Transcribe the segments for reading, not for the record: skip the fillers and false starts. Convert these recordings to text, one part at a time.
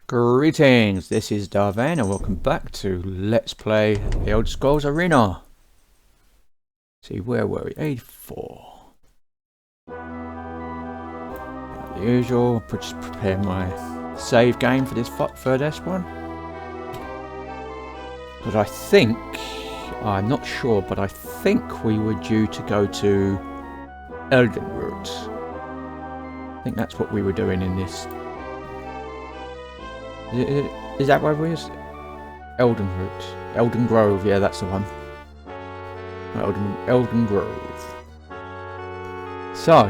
Greetings, this is Vane and welcome back to Let's Play the Elder Scrolls Arena. See, where were we? 84. Like the usual, just prepare my save game for this third one. But I think, I'm not sure, but I think we were due to go to Eldenwood. I think that's what we were doing in this. Is that where it is? Eldenwood. Elden Grove, yeah, that's the one. Elden Grove. So.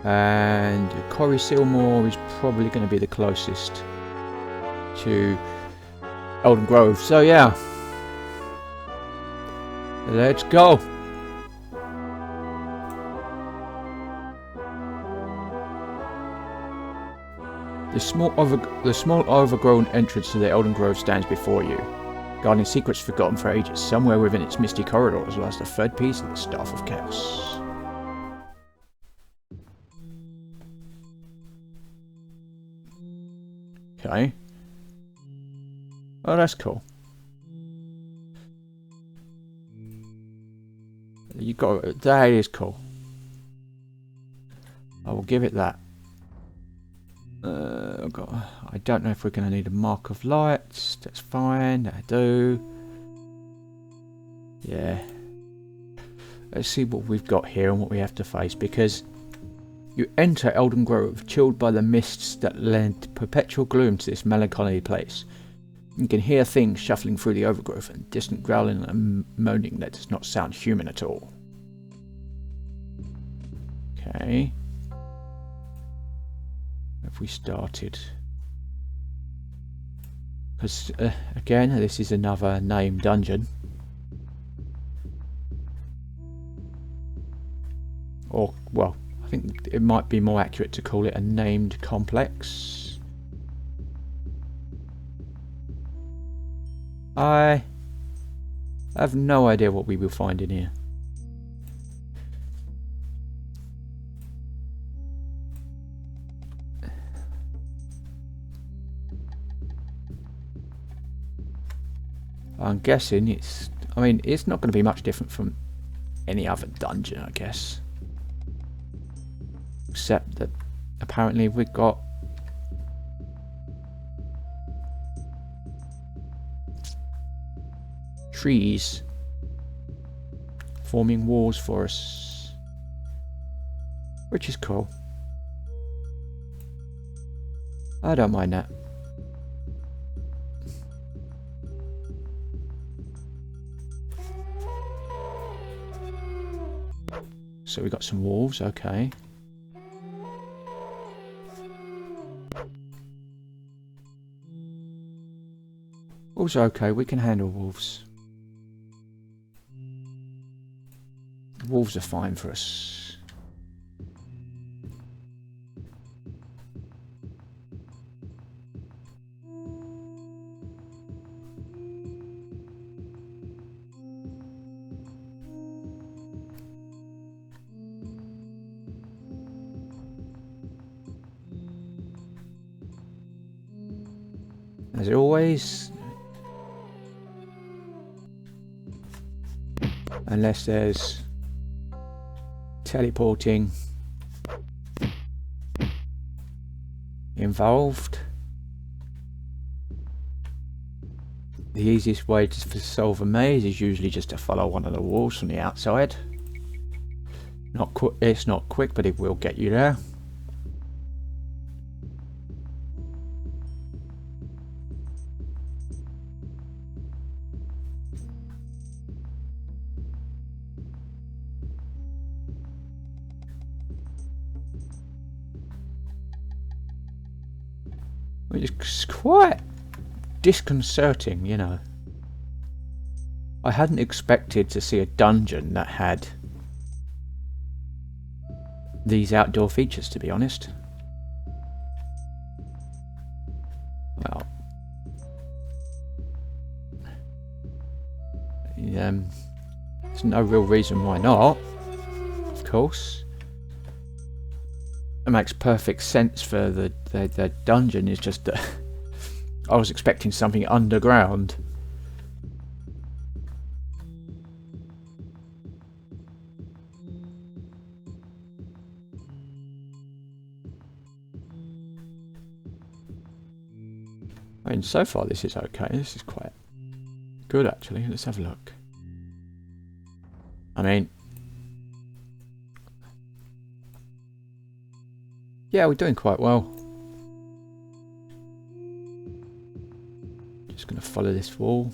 And Corrie Silmore is probably going to be the closest to Elden Grove. So yeah. Let's go. The small overgrown entrance to the Elden Grove stands before you, guarding secrets forgotten for ages. Somewhere within its misty corridors lies the third piece of the Staff of Chaos. Okay. Oh, that's cool. You got that is cool. I will give it that. I don't know if we're going to need a mark of lights. That's fine. I do. Yeah. Let's see what we've got here and what we have to face, because you enter Elden Grove, chilled by the mists that lend perpetual gloom to this melancholy place. You can hear things shuffling through the overgrowth and distant growling and moaning that does not sound human at all. Okay. If we started, because again, this is another named dungeon, or well, I think it might be more accurate to call it a named complex. I have no idea what we will find in here. I'm guessing it's not going to be much different from any other dungeon, I guess. Except that apparently we've got trees forming walls for us, which is cool. I don't mind that. So we got some wolves, okay. Wolves are okay, we can handle wolves. Wolves are fine for us. As always, unless there's teleporting involved, the easiest way to solve a maze is usually just to follow one of the walls from the outside. It's not quick, but it will get you there. It's quite disconcerting, you know. I hadn't expected to see a dungeon that had these outdoor features, to be honest. Well, there's no real reason why not, of course. it makes perfect sense for the dungeon. Is just that I was expecting something underground. I mean, so far this is okay. This is quite good, actually. Let's have a look. I mean, yeah, we're doing quite well. Just going to follow this wall.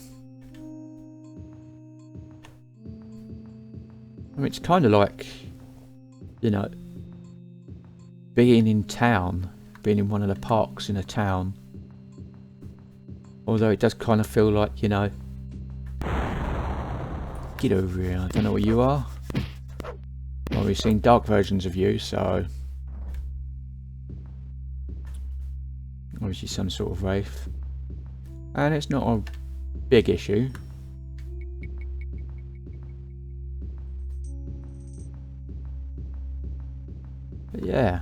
I mean, it's kind of like, you know, being in town, being in one of the parks in a town. Although it does kind of feel like, you know, get over here, I don't know where you are. Well, we've seen dark versions of you, so obviously some sort of wraith. And it's not a big issue. But yeah.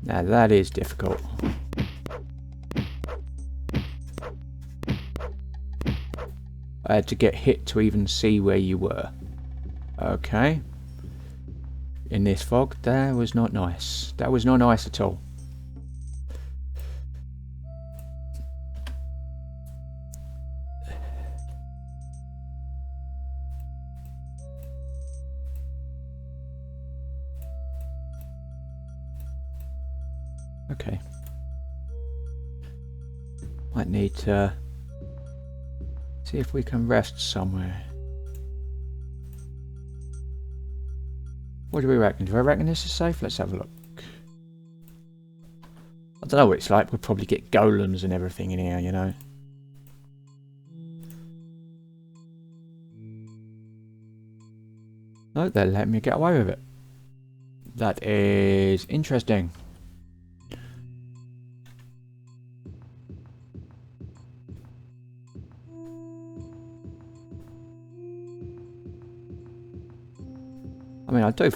Now that is difficult. I had to get hit to even see where you were. Okay. In this fog, that was not nice. That was not nice at all. Okay. Might need to see if we can rest somewhere. What do we reckon? Do I reckon this is safe? Let's have a look. I don't know what it's like. We'll probably get golems and everything in here, you know. No, they're letting me get away with it. That is interesting. I mean, I do.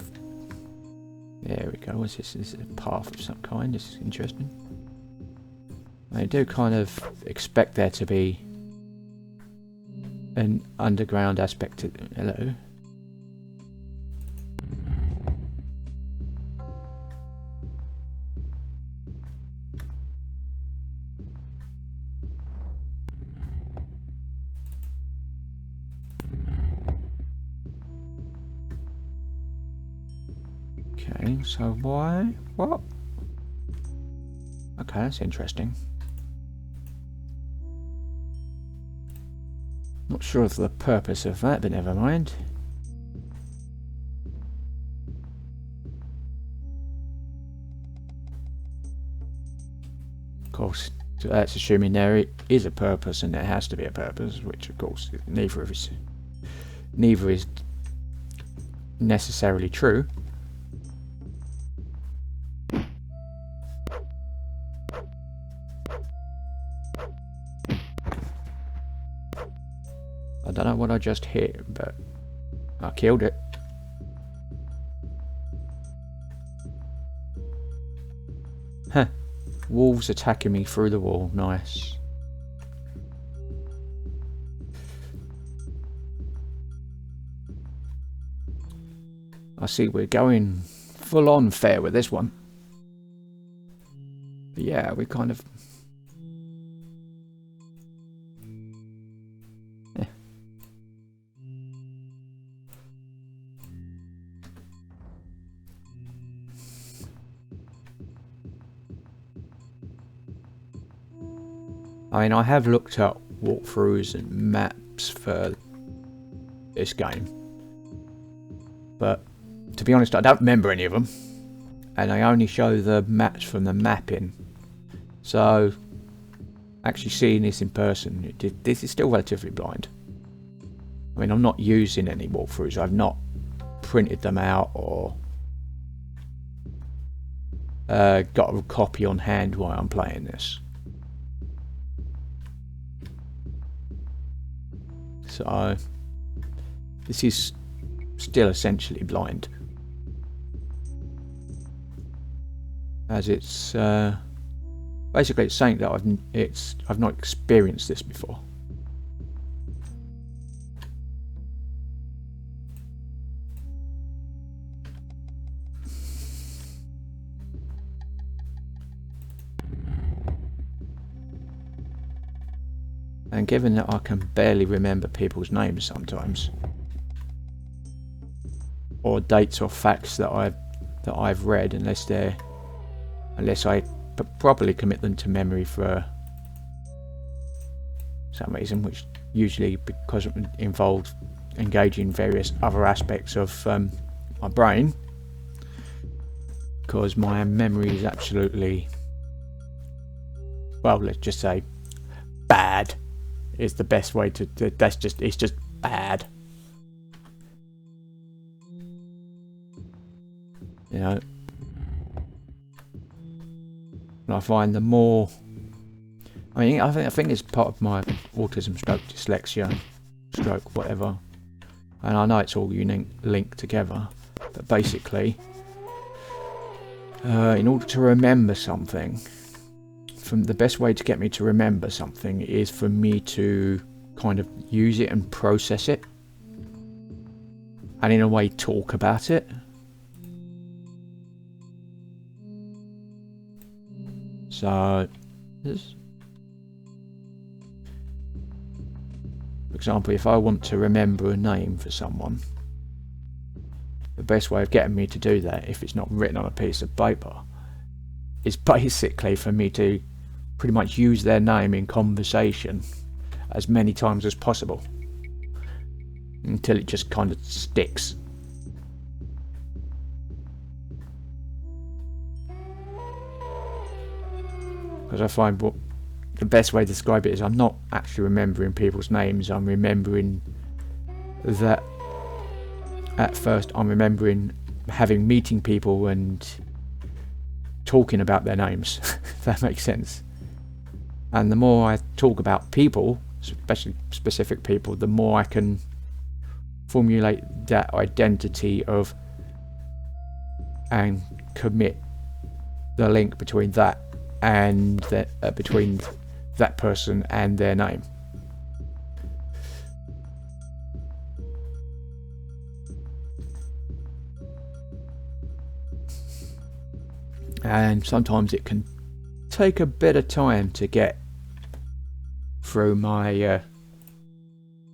There we go. What's this? This is a path of some kind. This is interesting. I do kind of expect there to be an underground aspect to. Hello. Okay, so why? What? Okay, that's interesting. Not sure of the purpose of that, but never mind. Of course, so that's assuming there is a purpose, and there has to be a purpose, which of course neither is necessarily true. I don't know what I just hit, but I killed it. Huh. Wolves attacking me through the wall. Nice. I see we're going full on fair with this one. But yeah, we kind of... I mean, I have looked at walkthroughs and maps for this game, but to be honest, I don't remember any of them, and I only show the maps from the mapping. So, actually seeing this in person, this is still relatively blind. I mean, I'm not using any walkthroughs. I've not printed them out or got a copy on hand while I'm playing this. So this is still essentially blind, as it's basically it's saying that I've not experienced this before. And given that I can barely remember people's names sometimes, or dates or facts that I've read, unless I properly commit them to memory for some reason, which usually because it involves engaging various other aspects of my brain, because my memory is absolutely, well, let's just say bad is the best way to, it's just bad. You know, and I find the more, I think it's part of my autism stroke dyslexia stroke whatever, and I know it's all linked together, but basically in order to remember something, the best way to get me to remember something is for me to kind of use it and process it, and in a way talk about it. So, for example, if I want to remember a name for someone, the best way of getting me to do that, if it's not written on a piece of paper, is basically for me to pretty much use their name in conversation as many times as possible until it just kind of sticks. Because I find the best way to describe it is I'm not actually remembering people's names, I'm remembering that at first I'm remembering meeting people and talking about their names, if that makes sense. And the more I talk about people, especially specific people, the more I can formulate that identity of and commit the link between that and between that person and their name. And sometimes it can take a bit of time to get through my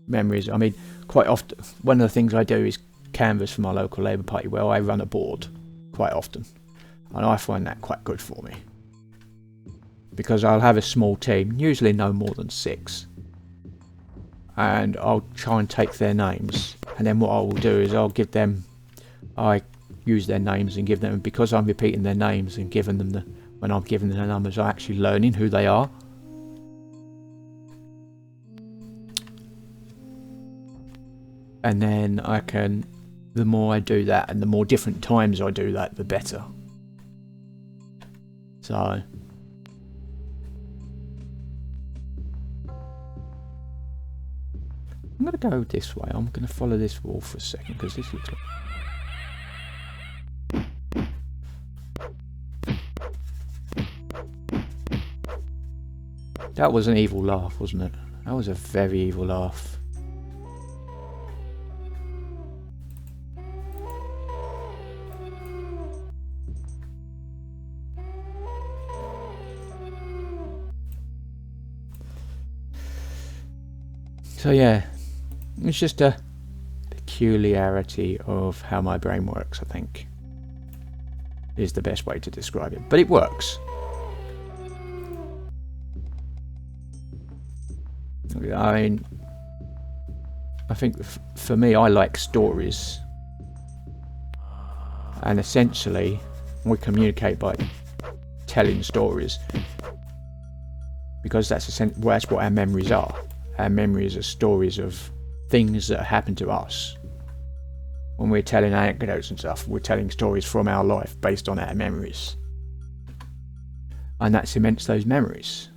memories. I mean, quite often, one of the things I do is canvass for my local Labour Party, where I run a board quite often, and I find that quite good for me, because I'll have a small team, usually no more than 6, and I'll try and take their names, and then what I will do is I use their names and give them, because I'm repeating their names and giving them when I'm giving them the numbers, I'm actually learning who they are. And then the more I do that, and the more different times I do that, the better. So I'm going to go this way. I'm going to follow this wall for a second, because this looks like... That was an evil laugh, wasn't it? That was a very evil laugh. So yeah, it's just a peculiarity of how my brain works, I think, is the best way to describe it. But it works. I mean, I think for me, I like stories, and essentially we communicate by telling stories, because that's what our memories are. Our memories are stories of things that happen to us. When we're telling anecdotes and stuff, we're telling stories from our life based on our memories, and that cements those memories.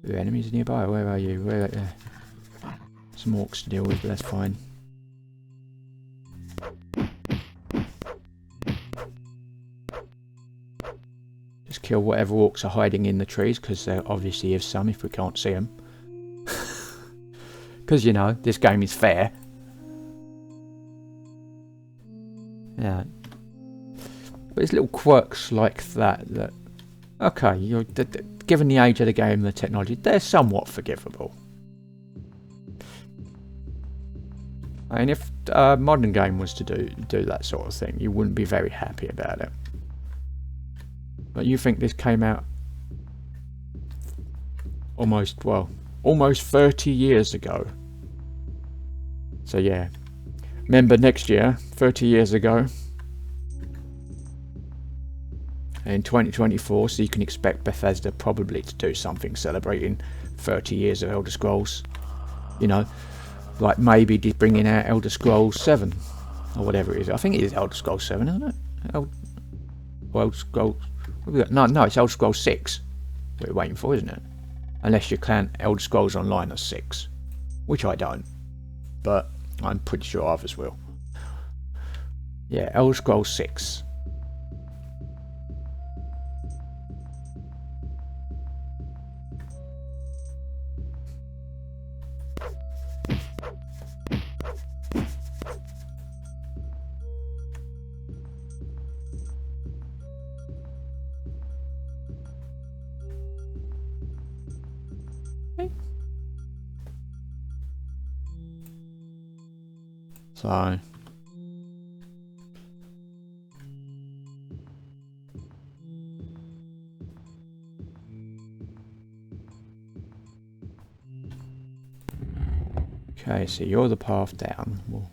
Are there enemies nearby? Where are you? Where? Some orcs to deal with, but that's fine. Just kill whatever orcs are hiding in the trees, because there obviously is some if we can't see them. Because, you know, this game is fair. Yeah. But there's little quirks like that, okay, given the age of the game and the technology, they're somewhat forgivable. I mean, if a modern game was to do that sort of thing, you wouldn't be very happy about it. But you think this came out almost 30 years ago. So yeah, remember next year, 30 years ago, in 2024, so you can expect Bethesda probably to do something celebrating 30 years of Elder Scrolls. You know, like maybe bringing out Elder Scrolls 7 or whatever it is. I think it is Elder Scrolls 7, isn't it? Elder Scrolls. No, it's Elder Scrolls 6. We're waiting for, isn't it? Unless you count Elder Scrolls Online as 6, which I don't, but I'm pretty sure others will. Yeah, Elder Scrolls 6. So okay, so you're the path down. We'll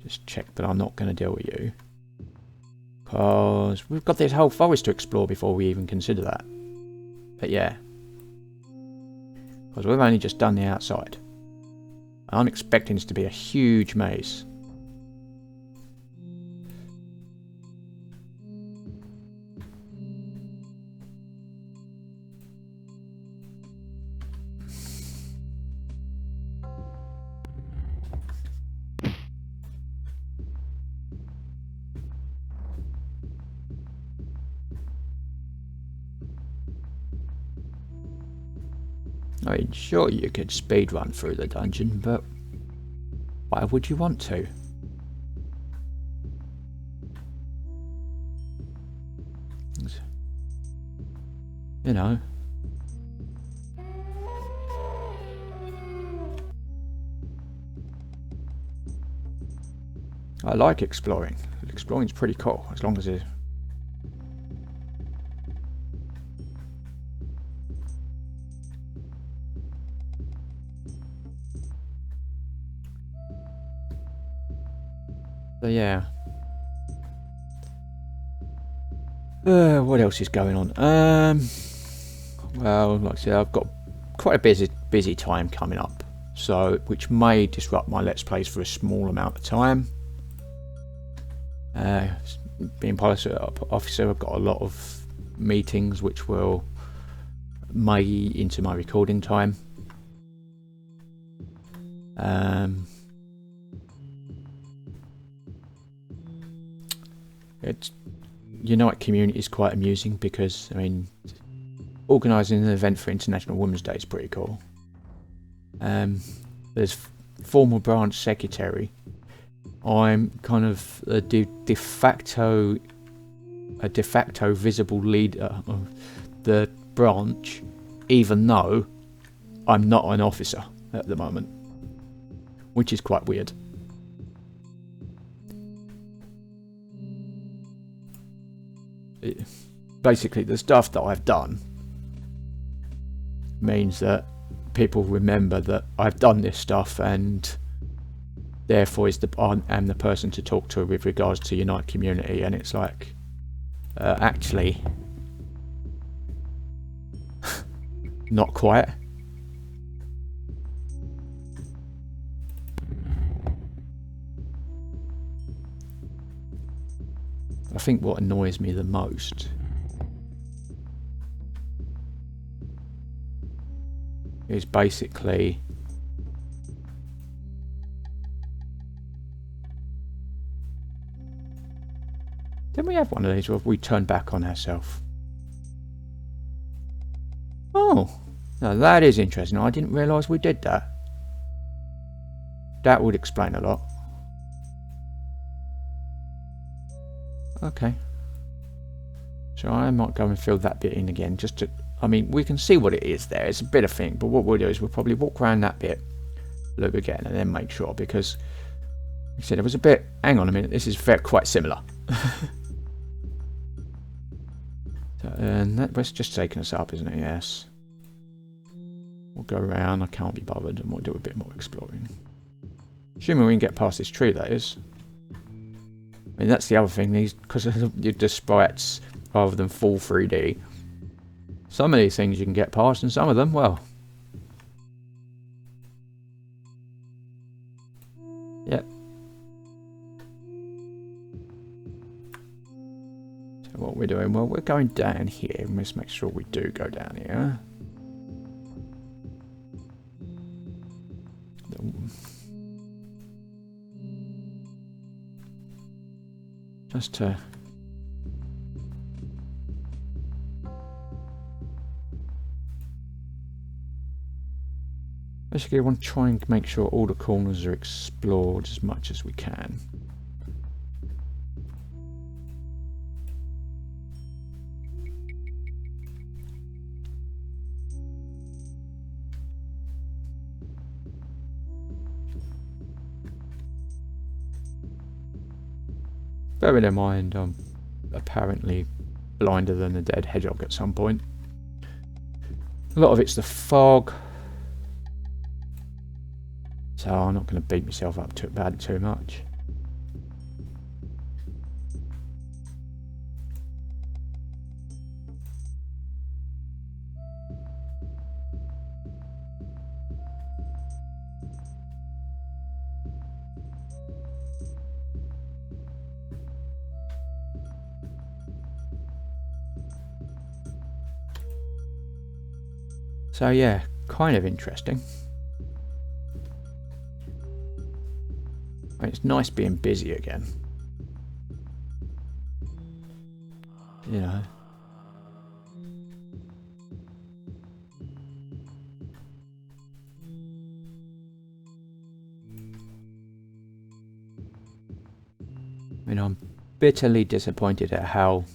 just check that I'm not going to deal with you, because we've got this whole forest to explore before we even consider that. But yeah, because we've only just done the outside. I'm expecting this to be a huge maze. I mean, sure, you could speedrun through the dungeon, but why would you want to? You know. I like exploring. Exploring's pretty cool, as long as it... So yeah. What else is going on? Well, like I said, I've got quite a busy time coming up, so which may disrupt my Let's Plays for a small amount of time. Being policy officer, I've got a lot of meetings which may into my recording time. Unite community is quite amusing because, I mean, organising an event for International Women's Day is pretty cool. There's former branch secretary. I'm kind of a de facto visible leader of the branch, even though I'm not an officer at the moment, which is quite weird. Basically, the stuff that I've done means that people remember that I've done this stuff, and therefore I'm the person to talk to with regards to Unite community. And it's like, actually, not quite. I think what annoys me the most is basically didn't we have one of these where we turn back on ourselves? Oh, now that is interesting. I didn't realise we did that. That would explain a lot. Okay. So I might go and fill that bit in again, just to, I mean, we can see what it is there. It's a bit of thing, but what we'll do is we'll probably walk around that bit, loop again, and then make sure, because, like I said, it was a bit, hang on a minute, this is quite similar. So, and that's just taking us up, isn't it? Yes. We'll go around, I can't be bothered, and we'll do a bit more exploring. Assuming we can get past this tree, that is. I mean, that's the other thing, these, because of the sprites rather than full 3D. Some of these things you can get past, and some of them, well. Yep. So what we're doing, well, we're going down here. Let's make sure we do go down here. Just to basically I want to try and make sure all the corners are explored as much as we can. Bearing in mind I'm apparently blinder than a dead hedgehog at some point. A lot of it's the fog. So I'm not going to beat myself up about it too much. So yeah, kind of interesting. I mean, it's nice being busy again. You know. I mean, I'm bitterly disappointed at how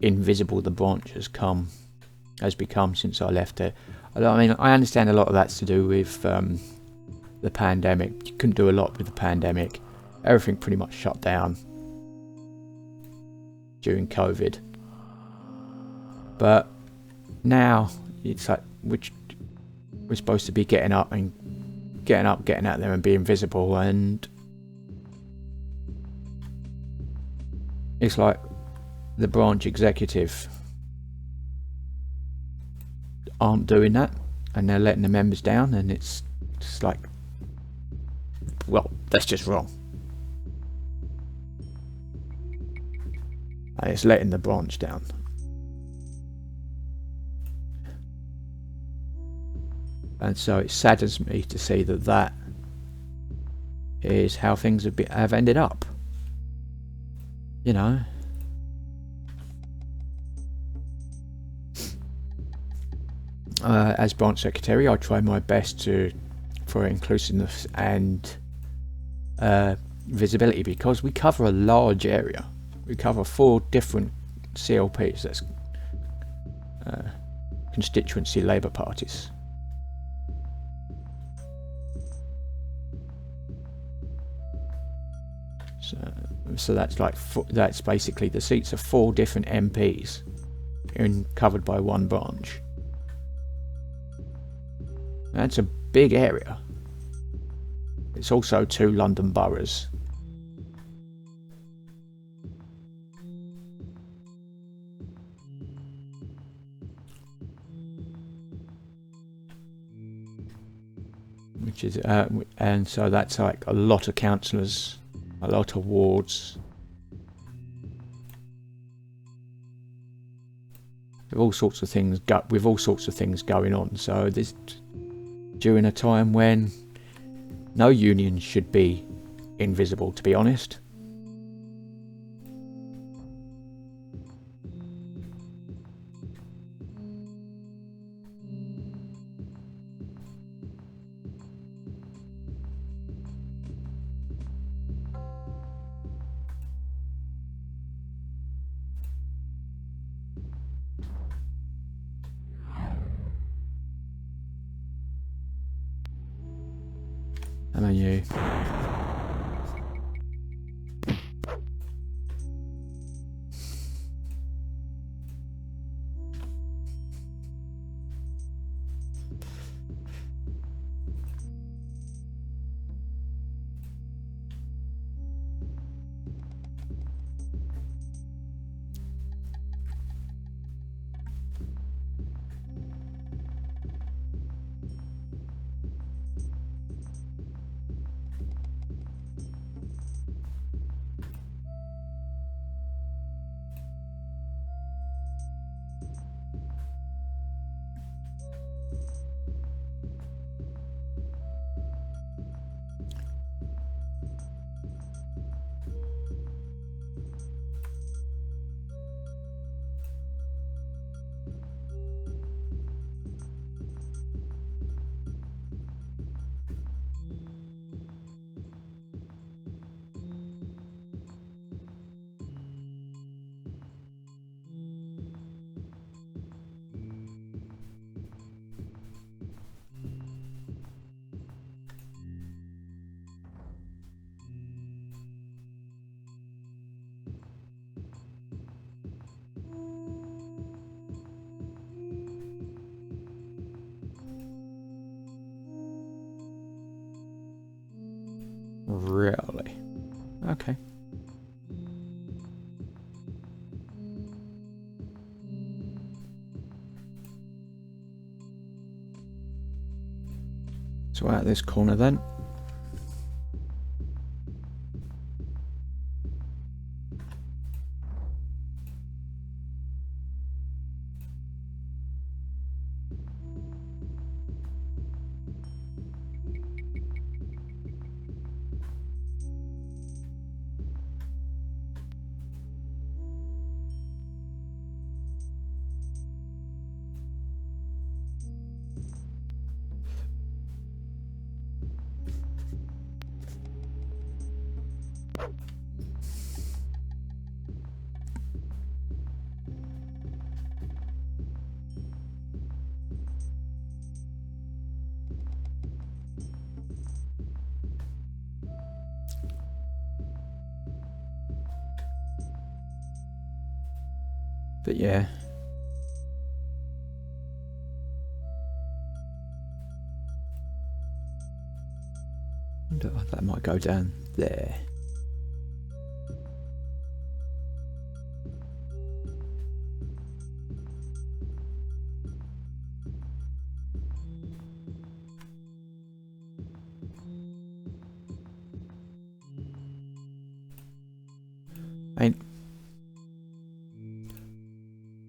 invisible the branch has become since I left it. I mean, I understand a lot of that's to do with the pandemic. You couldn't do a lot with the pandemic. Everything pretty much shut down during COVID. But now it's like we're supposed to be getting out there and being visible, and it's like the branch executive aren't doing that, and they're letting the members down, and it's just like, well, that's just wrong. And it's letting the branch down. And so it saddens me to see that is how things have ended up. You know. As branch secretary, I try my best for inclusiveness and visibility, because we cover a large area. We cover 4 different CLPs, that's constituency Labour parties. So that's basically the seats of 4 different MPs covered by one branch. That's a big area. It's also 2 London boroughs. Which is, and so that's like a lot of councillors, a lot of wards. With all sorts of things going on. So during a time when no union should be invisible, to be honest. And then you. Really? Okay. So out this corner then. But yeah. That might go down there.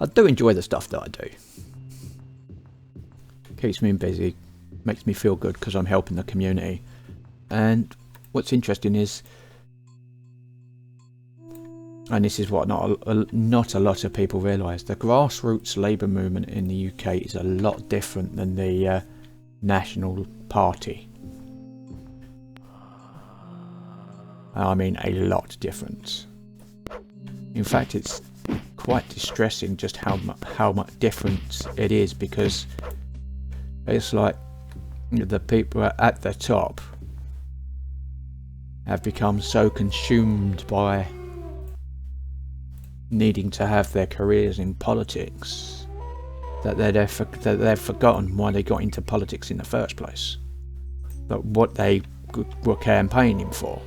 I do enjoy the stuff that I do. Keeps me busy, makes me feel good because I'm helping the community. And what's interesting is, and this is what not a lot of people realise, the grassroots labour movement in the UK is a lot different than the National Party. I mean, a lot different. In fact, it's quite distressing just how much difference it is, because it's like the people at the top have become so consumed by needing to have their careers in politics that they've forgotten why they got into politics in the first place, that what they were campaigning for.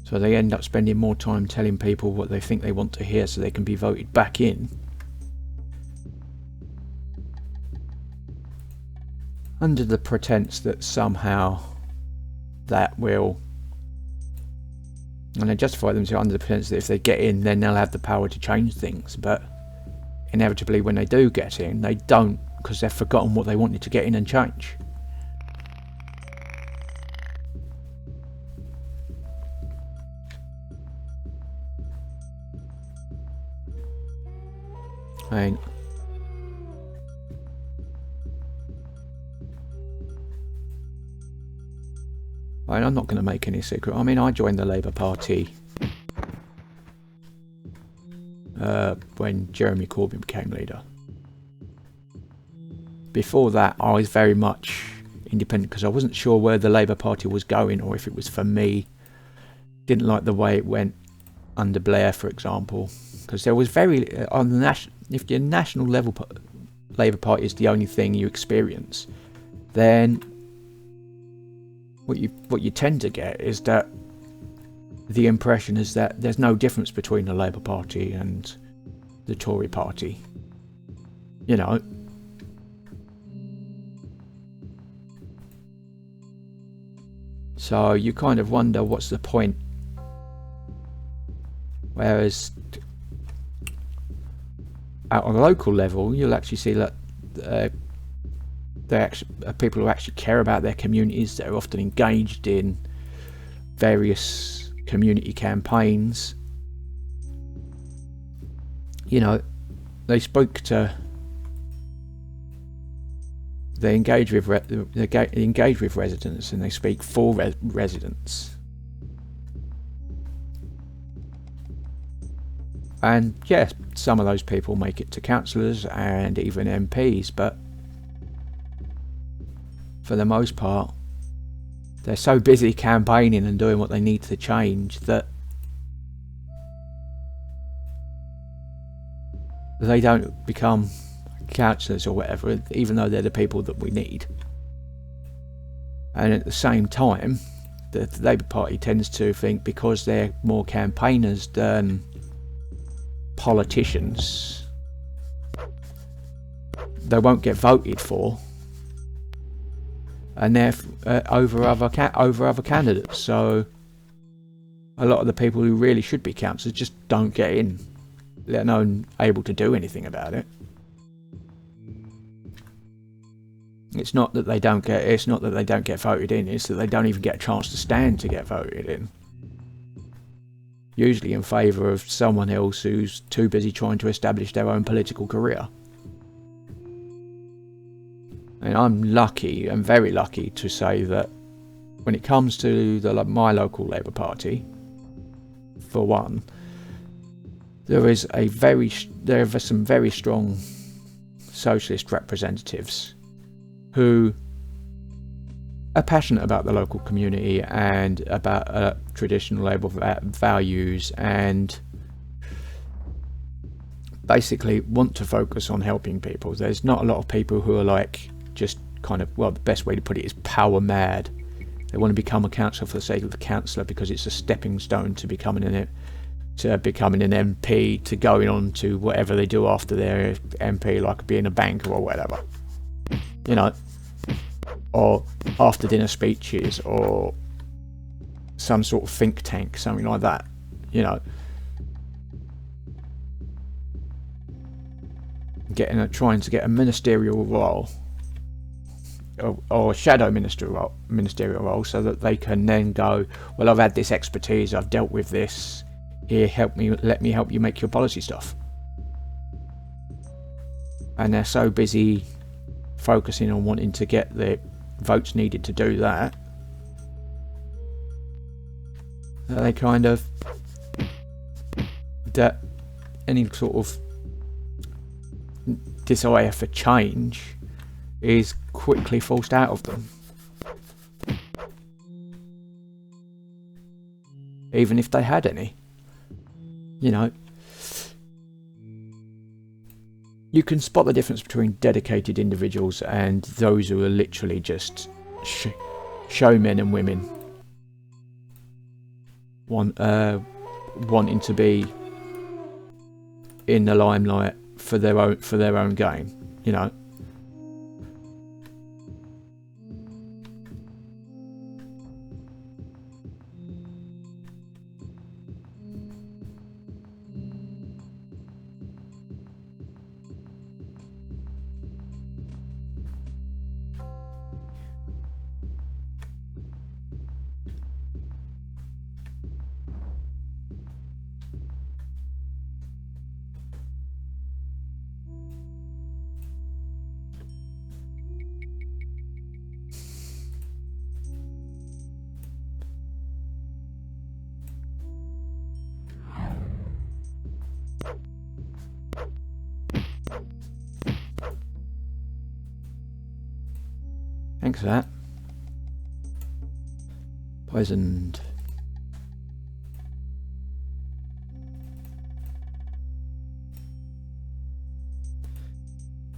So they end up spending more time telling people what they think they want to hear so they can be voted back in, under the pretense that somehow that will And they justify them under the pretense that if they get in, then they'll have the power to change things. But inevitably, when they do get in, they don't, because they've forgotten what they wanted to get in and change. I mean, I'm not going to make any secret. I mean, I joined the Labour Party when Jeremy Corbyn became leader. Before that, I was very much independent because I wasn't sure where the Labour Party was going or if it was for me. Didn't like the way it went under Blair, for example, because there was very on the if the national level Labour Party is the only thing you experience, then what you tend to get is that the impression is that there's no difference between the Labour Party and the Tory Party. You know. So you kind of wonder what's the point. Whereas at a local level, you'll actually see that they're actually people who actually care about their communities, that are often engaged in various community campaigns. You know, they engage with residents, and they speak for residents. And yes, some of those people make it to councillors and even MPs, but for the most part, they're so busy campaigning and doing what they need to change that they don't become councillors or whatever, even though they're the people that we need. And at the same time, the Labour Party tends to think because they're more campaigners than politicians, they won't get voted for, and they're over other candidates. So a lot of the people who really should be councillors just don't get in, let alone able to do anything about it. It's not that they don't get voted in, it's that they don't even get a chance to stand to get voted in. Usually in favour of someone else who's too busy trying to establish their own political career. And I'm lucky, and very lucky, to say that when it comes to my local Labour Party, for one, there are some very strong socialist representatives who are passionate about the local community and about traditional Labour values, and basically want to focus on helping people. There's not a lot of people who are like just kind of, well, the best way to put it is power mad. They want to become a councillor for the sake of the councillor because it's a stepping stone to becoming an MP, to going on to whatever they do after their MP, like being a banker or whatever, you know, or after dinner speeches or some sort of think tank, something like that, you know, trying to get a ministerial role or a shadow ministerial role, so that they can then go, well, I've had this expertise, I've dealt with this, here, let me help you make your policy stuff. And they're so busy focusing on wanting to get the votes needed to do that, that they kind of, that any sort of desire for change is quickly forced out of them, even if they had any. You know, you can spot the difference between dedicated individuals and those who are literally just showmen and women, wanting to be in the limelight for their own gain, you know. Thanks for that. Poisoned.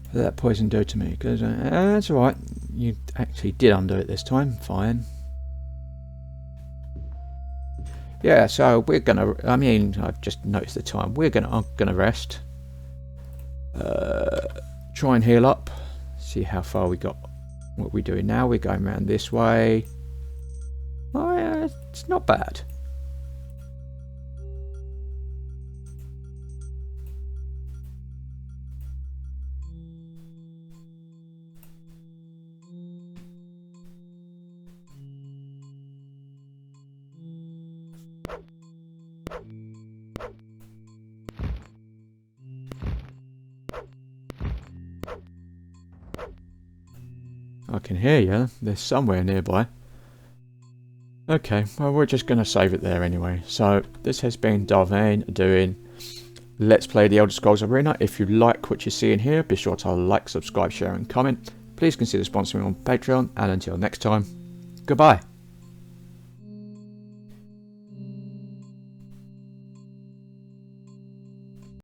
What did that poison do to me? Because that's alright. You actually did undo it this time. Fine. Yeah, so we're gonna. I mean, I've just noticed the time. I'm gonna rest. Try and heal up. See how far we got. What we're doing now. We're going around this way. Oh, yeah, it's not bad. I can hear you. They're somewhere nearby. Okay, well we're just going to save it there anyway. So this has been Vane doing Let's Play the Elder Scrolls Arena. If you like what you see in here, be sure to like, subscribe, share and comment. Please consider sponsoring on Patreon, and until next time, goodbye.